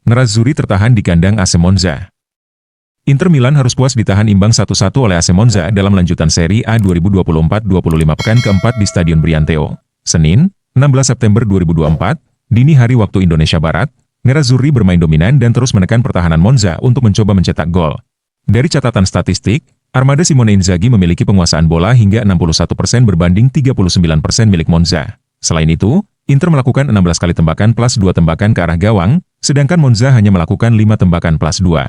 Nerazzurri tertahan di kandang AC Monza. Inter Milan harus puas ditahan imbang 1-1 oleh AC Monza dalam lanjutan Serie A 2024-25 pekan keempat di Stadion Brianteo, Senin, 16 September 2024, dini hari waktu Indonesia Barat. Nerazzurri bermain dominan dan terus menekan pertahanan Monza untuk mencoba mencetak gol. Dari catatan statistik, armada Simone Inzaghi memiliki penguasaan bola hingga 61% berbanding 39% milik Monza. Selain itu, Inter melakukan 16 kali tembakan plus 2 tembakan ke arah gawang, sedangkan Monza hanya melakukan 5 tembakan plus 2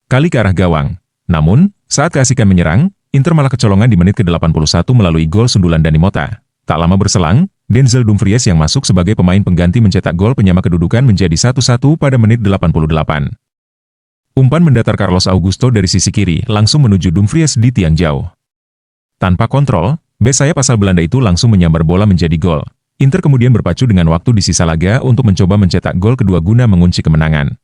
kali ke arah gawang. Namun, saat keasikan menyerang, Inter malah kecolongan di menit ke-81 melalui gol sundulan Dani Mota. Tak lama berselang, Denzel Dumfries yang masuk sebagai pemain pengganti mencetak gol penyama kedudukan menjadi 1-1 pada menit 88. Umpan mendatar Carlos Augusto dari sisi kiri langsung menuju Dumfries di tiang jauh. Tanpa kontrol, bek sayap asal Belanda itu langsung menyambar bola menjadi gol. Inter kemudian berpacu dengan waktu di sisa laga untuk mencoba mencetak gol kedua guna mengunci kemenangan.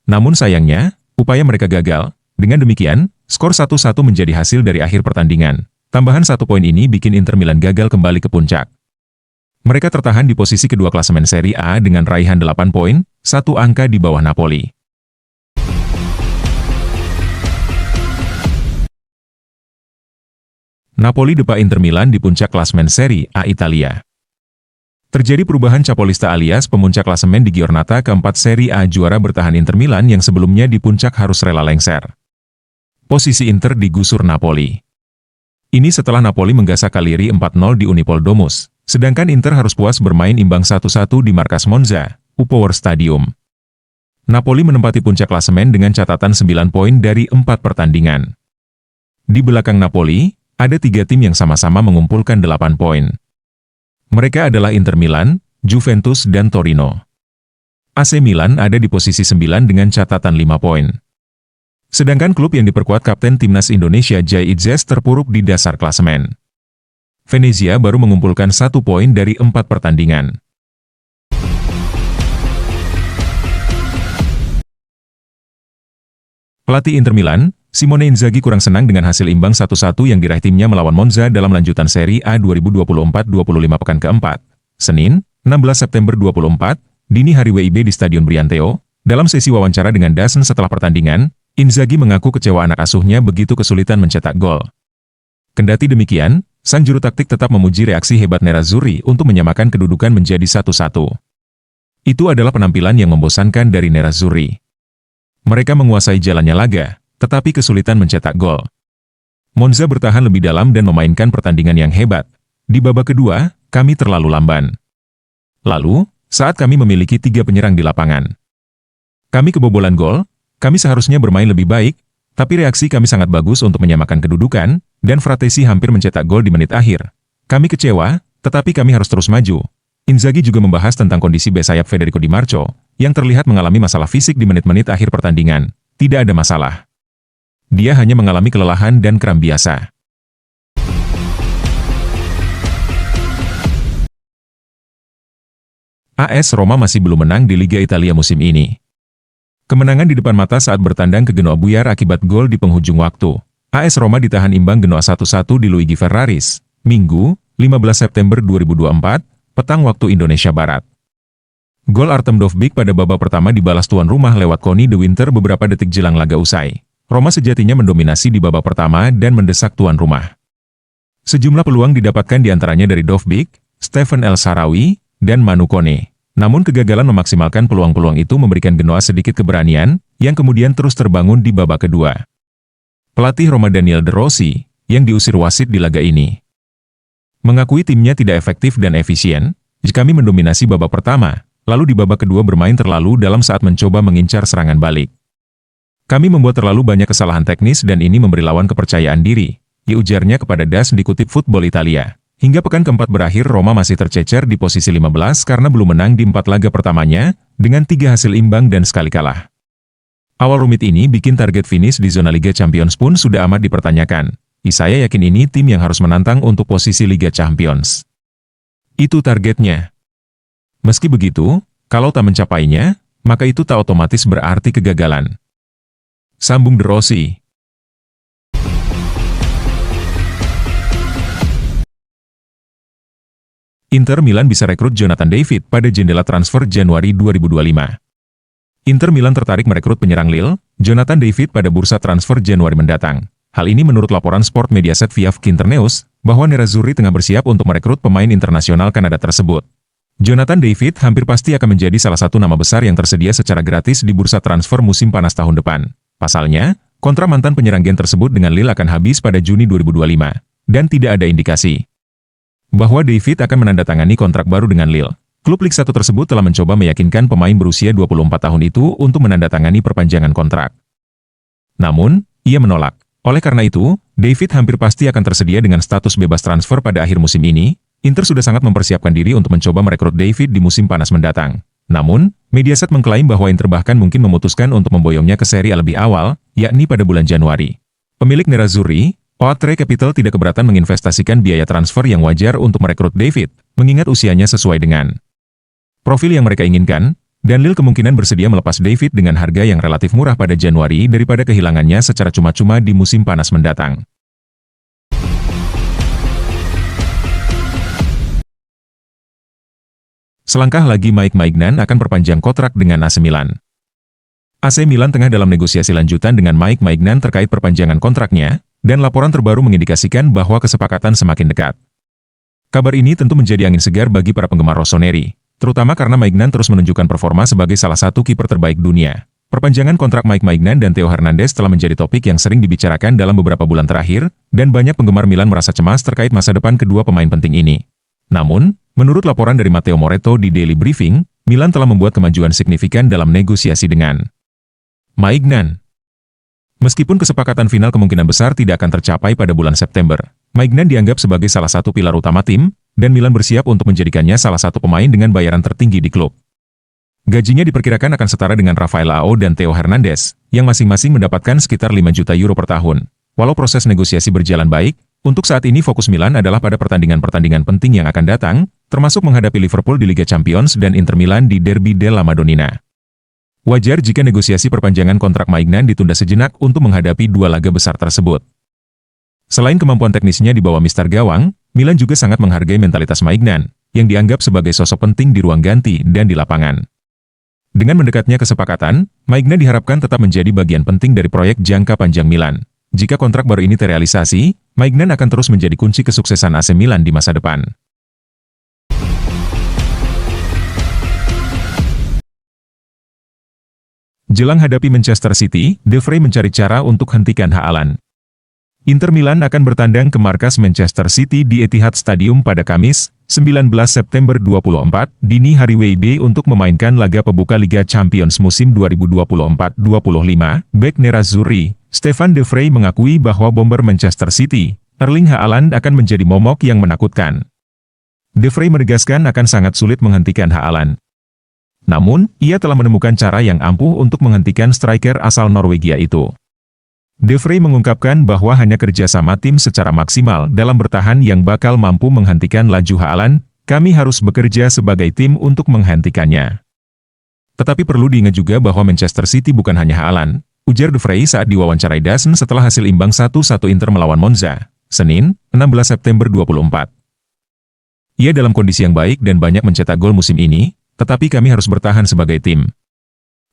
Namun sayangnya, upaya mereka gagal. Dengan demikian, skor 1-1 menjadi hasil dari akhir pertandingan. Tambahan 1 poin ini bikin Inter Milan gagal kembali ke puncak. Mereka tertahan di posisi kedua klasemen Serie A dengan raihan 8 poin, 1 angka di bawah Napoli. Napoli depa Inter Milan di puncak klasemen Serie A Italia. Terjadi perubahan capolista alias pemuncak klasemen di giornata keempat Serie A. Juara bertahan Inter Milan yang sebelumnya di puncak harus rela lengser. Posisi Inter digusur Napoli. Ini setelah Napoli menggasak Cagliari 4-0 di Unipol Domus, sedangkan Inter harus puas bermain imbang 1-1 di markas Monza, Upower Stadium. Napoli menempati puncak klasemen dengan catatan 9 poin dari 4 pertandingan. Di belakang Napoli, ada 3 tim yang sama-sama mengumpulkan 8 poin. Mereka adalah Inter Milan, Juventus dan Torino. AC Milan ada di posisi 9 dengan catatan 5 poin. Sedangkan klub yang diperkuat Kapten Timnas Indonesia Jai Idzes terpuruk di dasar klasemen. Venezia baru mengumpulkan 1 poin dari 4 pertandingan. Pelatih Inter Milan, Simone Inzaghi kurang senang dengan hasil imbang 1-1 yang diraih timnya melawan Monza dalam lanjutan Serie A 2024-25 pekan keempat. Senin, 16 September 2024, dini hari WIB di Stadion Brianteo. Dalam sesi wawancara dengan DAZN setelah pertandingan, Inzaghi mengaku kecewa anak asuhnya begitu kesulitan mencetak gol. Kendati demikian, sang juru taktik tetap memuji reaksi hebat Nerazzurri untuk menyamakan kedudukan menjadi 1-1. Itu adalah penampilan yang membosankan dari Nerazzurri. Mereka menguasai jalannya laga, tetapi kesulitan mencetak gol. Monza bertahan lebih dalam dan memainkan pertandingan yang hebat. Di babak kedua, kami terlalu lamban. Lalu, saat kami memiliki 3 penyerang di lapangan, kami kebobolan gol. Kami seharusnya bermain lebih baik, tapi reaksi kami sangat bagus untuk menyamakan kedudukan, dan Fratesi hampir mencetak gol di menit akhir. Kami kecewa, tetapi kami harus terus maju. Inzaghi juga membahas tentang kondisi bek sayap Federico Di Marco, yang terlihat mengalami masalah fisik di menit-menit akhir pertandingan. Tidak ada masalah. Dia hanya mengalami kelelahan dan kram biasa. AS Roma masih belum menang di Liga Italia musim ini. Kemenangan di depan mata saat bertandang ke Genoa buyar akibat gol di penghujung waktu. AS Roma ditahan imbang Genoa 1-1 di Luigi Ferraris, Minggu, 15 September 2024, petang waktu Indonesia Barat. Gol Artem Dovbyk pada babak pertama dibalas tuan rumah lewat Conny De Winter beberapa detik jelang laga usai. Roma sejatinya mendominasi di babak pertama dan mendesak tuan rumah. Sejumlah peluang didapatkan diantaranya dari Dovbyk, Stephen El Shaarawy, dan Manu Kone. Namun kegagalan memaksimalkan peluang-peluang itu memberikan Genoa sedikit keberanian, yang kemudian terus terbangun di babak kedua. Pelatih Roma Daniel De Rossi, yang diusir wasit di laga ini, mengakui timnya tidak efektif dan efisien. Kami mendominasi babak pertama, lalu di babak kedua bermain terlalu dalam saat mencoba mengincar serangan balik. Kami membuat terlalu banyak kesalahan teknis dan ini memberi lawan kepercayaan diri, ujarnya kepada DAZN dikutip Football Italia. Hingga pekan keempat berakhir Roma masih tercecer di posisi 15 karena belum menang di 4 laga pertamanya, dengan 3 hasil imbang dan sekali kalah. Awal rumit ini bikin target finish di zona Liga Champions pun sudah amat dipertanyakan. Saya yakin ini tim yang harus menantang untuk posisi Liga Champions. Itu targetnya. Meski begitu, kalau tak mencapainya, maka itu tak otomatis berarti kegagalan. Sambung De Rossi. Inter Milan bisa rekrut Jonathan David pada jendela transfer Januari 2025. Inter Milan tertarik merekrut penyerang Lille, Jonathan David pada bursa transfer Januari mendatang. Hal ini menurut laporan sport Mediaset via Kinternews, bahwa Nerazzurri tengah bersiap untuk merekrut pemain internasional Kanada tersebut. Jonathan David hampir pasti akan menjadi salah satu nama besar yang tersedia secara gratis di bursa transfer musim panas tahun depan. Pasalnya, kontrak mantan penyerang Gen tersebut dengan Lille akan habis pada Juni 2025, dan tidak ada indikasi bahwa David akan menandatangani kontrak baru dengan Lille. Klub Liga 1 tersebut telah mencoba meyakinkan pemain berusia 24 tahun itu untuk menandatangani perpanjangan kontrak. Namun, ia menolak. Oleh karena itu, David hampir pasti akan tersedia dengan status bebas transfer pada akhir musim ini. Inter sudah sangat mempersiapkan diri untuk mencoba merekrut David di musim panas mendatang. Namun, Mediaset mengklaim bahwa Inter bahkan mungkin memutuskan untuk memboyongnya ke Serie A lebih awal, yakni pada bulan Januari. Pemilik Nerazzurri, Oaktree Capital tidak keberatan menginvestasikan biaya transfer yang wajar untuk merekrut David, mengingat usianya sesuai dengan profil yang mereka inginkan, dan Lille kemungkinan bersedia melepas David dengan harga yang relatif murah pada Januari daripada kehilangannya secara cuma-cuma di musim panas mendatang. Selangkah lagi Mike Maignan akan perpanjang kontrak dengan AC Milan. AC Milan tengah dalam negosiasi lanjutan dengan Mike Maignan terkait perpanjangan kontraknya, dan laporan terbaru mengindikasikan bahwa kesepakatan semakin dekat. Kabar ini tentu menjadi angin segar bagi para penggemar Rossoneri, terutama karena Maignan terus menunjukkan performa sebagai salah satu kiper terbaik dunia. Perpanjangan kontrak Mike Maignan dan Theo Hernandez telah menjadi topik yang sering dibicarakan dalam beberapa bulan terakhir, dan banyak penggemar Milan merasa cemas terkait masa depan kedua pemain penting ini. Namun, menurut laporan dari Matteo Moretto di Daily Briefing, Milan telah membuat kemajuan signifikan dalam negosiasi dengan Maignan. Meskipun kesepakatan final kemungkinan besar tidak akan tercapai pada bulan September, Maignan dianggap sebagai salah satu pilar utama tim, dan Milan bersiap untuk menjadikannya salah satu pemain dengan bayaran tertinggi di klub. Gajinya diperkirakan akan setara dengan Rafael Leao dan Theo Hernandez, yang masing-masing mendapatkan sekitar 5 juta euro per tahun. Walau proses negosiasi berjalan baik, untuk saat ini fokus Milan adalah pada pertandingan-pertandingan penting yang akan datang, termasuk menghadapi Liverpool di Liga Champions dan Inter Milan di Derby della Madonnina. Wajar jika negosiasi perpanjangan kontrak Maignan ditunda sejenak untuk menghadapi dua laga besar tersebut. Selain kemampuan teknisnya di bawah Mister Gawang, Milan juga sangat menghargai mentalitas Maignan, yang dianggap sebagai sosok penting di ruang ganti dan di lapangan. Dengan mendekatnya kesepakatan, Maignan diharapkan tetap menjadi bagian penting dari proyek jangka panjang Milan. Jika kontrak baru ini terrealisasi, Maignan akan terus menjadi kunci kesuksesan AC Milan di masa depan. Jelang hadapi Manchester City, De Vrij mencari cara untuk hentikan Haaland. Inter Milan akan bertandang ke markas Manchester City di Etihad Stadium pada Kamis, 19 September 2024, dini hari WIB untuk memainkan laga pembuka Liga Champions musim 2024-25. Bek Nerazzurri, Stefan De Vrij mengakui bahwa bomber Manchester City, Erling Haaland akan menjadi momok yang menakutkan. De Vrij menegaskan akan sangat sulit menghentikan Haaland. Namun, ia telah menemukan cara yang ampuh untuk menghentikan striker asal Norwegia itu. De Vrij mengungkapkan bahwa hanya kerjasama tim secara maksimal dalam bertahan yang bakal mampu menghentikan laju Haaland. Kami harus bekerja sebagai tim untuk menghentikannya. Tetapi perlu diingat juga bahwa Manchester City bukan hanya Haaland, ujar De Vrij saat diwawancarai DAZN setelah hasil imbang 1-1 Inter melawan Monza, Senin, 16 September 2024. Ia dalam kondisi yang baik dan banyak mencetak gol musim ini, tetapi kami harus bertahan sebagai tim.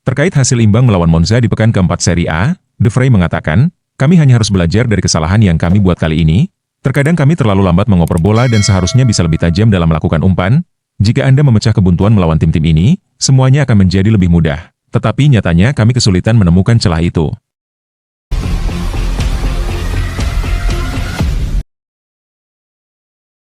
Terkait hasil imbang melawan Monza di pekan keempat Serie A, De Vrij mengatakan, kami hanya harus belajar dari kesalahan yang kami buat kali ini. Terkadang kami terlalu lambat mengoper bola dan seharusnya bisa lebih tajam dalam melakukan umpan. Jika Anda memecah kebuntuan melawan tim-tim ini, semuanya akan menjadi lebih mudah. Tetapi nyatanya kami kesulitan menemukan celah itu.